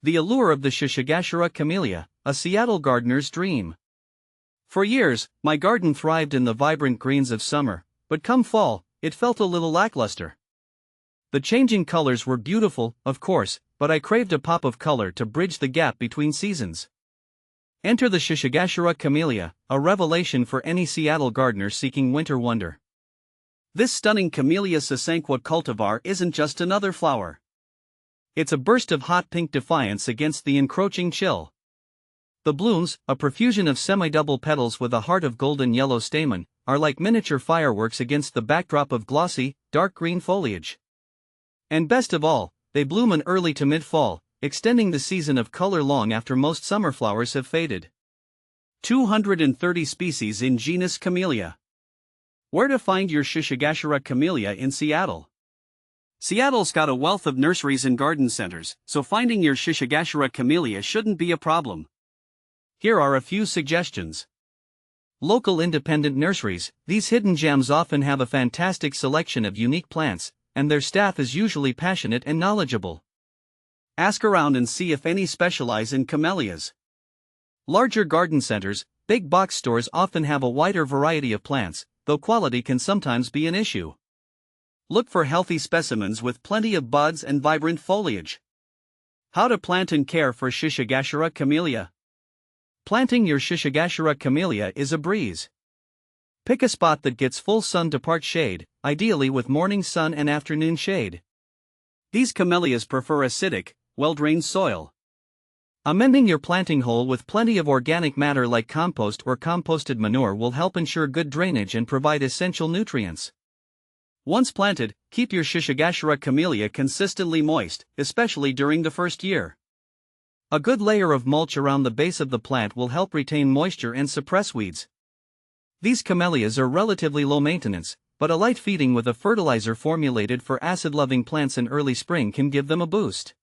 The allure of the Shishigashira Camellia, a Seattle gardener's dream. For years, my garden thrived in the vibrant greens of summer, but come fall, it felt a little lackluster. The changing colors were beautiful, of course, but I craved a pop of color to bridge the gap between seasons. Enter the Shishigashira Camellia, a revelation for any Seattle gardener seeking winter wonder. This stunning Camellia sasanqua cultivar isn't just another flower. It's a burst of hot pink defiance against the encroaching chill. The blooms, a profusion of semi-double petals with a heart of golden yellow stamen, are like miniature fireworks against the backdrop of glossy, dark green foliage. And best of all, they bloom in early to mid-fall, extending the season of color long after most summer flowers have faded. 230 species in genus Camellia. Where to find your Shishigashira Camellia in Seattle? Seattle's got a wealth of nurseries and garden centers, so finding your Shishigashira Camellia shouldn't be a problem. Here are a few suggestions. Local independent nurseries. These hidden gems often have a fantastic selection of unique plants, and their staff is usually passionate and knowledgeable. Ask around and see if any specialize in camellias. Larger garden centers, big box stores often have a wider variety of plants, though quality can sometimes be an issue. Look for healthy specimens with plenty of buds and vibrant foliage. How to plant and care for Shishigashira Camellia. Planting your Shishigashira Camellia is a breeze. Pick a spot that gets full sun to part shade, ideally with morning sun and afternoon shade. These camellias prefer acidic, well-drained soil. Amending your planting hole with plenty of organic matter like compost or composted manure will help ensure good drainage and provide essential nutrients. Once planted, keep your Shishigashira Camellia consistently moist, especially during the first year. A good layer of mulch around the base of the plant will help retain moisture and suppress weeds. These camellias are relatively low maintenance, but a light feeding with a fertilizer formulated for acid-loving plants in early spring can give them a boost.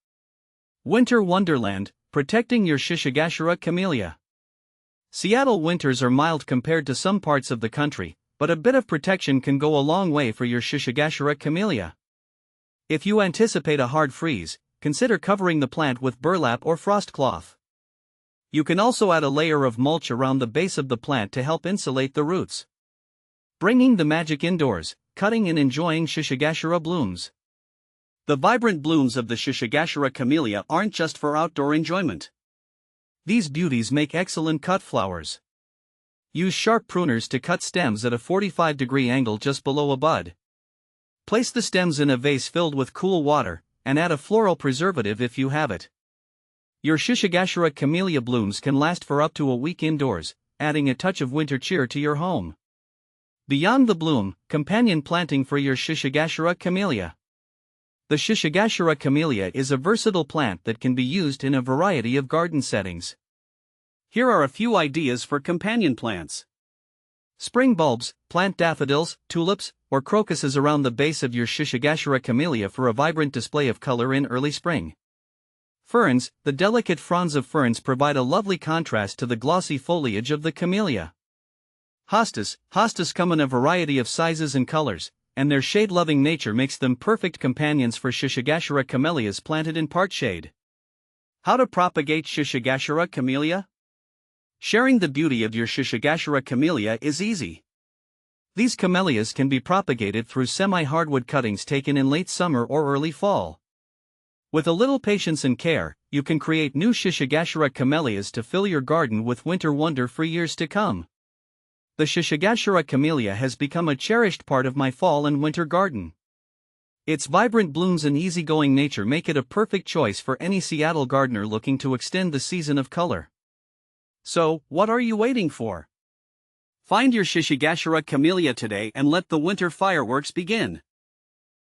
Winter Wonderland, protecting your Shishigashira Camellia. Seattle winters are mild compared to some parts of the country, but a bit of protection can go a long way for your Shishigashira Camellia. If you anticipate a hard freeze, consider covering the plant with burlap or frost cloth. You can also add a layer of mulch around the base of the plant to help insulate the roots. Bringing the magic indoors, cutting and enjoying Shishigashira blooms. The vibrant blooms of the Shishigashira Camellia aren't just for outdoor enjoyment. These beauties make excellent cut flowers. Use sharp pruners to cut stems at a 45-degree angle just below a bud. Place the stems in a vase filled with cool water, and add a floral preservative if you have it. Your Shishigashira Camellia blooms can last for up to a week indoors, adding a touch of winter cheer to your home. Beyond the bloom, companion planting for your Shishigashira Camellia. The Shishigashira Camellia is a versatile plant that can be used in a variety of garden settings. Here are a few ideas for companion plants. Spring bulbs, plant daffodils, tulips, or crocuses around the base of your Shishigashira Camellia for a vibrant display of color in early spring. Ferns, the delicate fronds of ferns provide a lovely contrast to the glossy foliage of the camellia. Hostas come in a variety of sizes and colors, and their shade-loving nature makes them perfect companions for Shishigashira camellias planted in part shade. How to propagate Shishigashira Camellia? Sharing the beauty of your Shishigashira Camellia is easy. These camellias can be propagated through semi-hardwood cuttings taken in late summer or early fall. With a little patience and care, you can create new Shishigashira camellias to fill your garden with winter wonder for years to come. The Shishigashira Camellia has become a cherished part of my fall and winter garden. Its vibrant blooms and easygoing nature make it a perfect choice for any Seattle gardener looking to extend the season of color. So, what are you waiting for? Find your Shishigashira Camellia today and let the winter fireworks begin.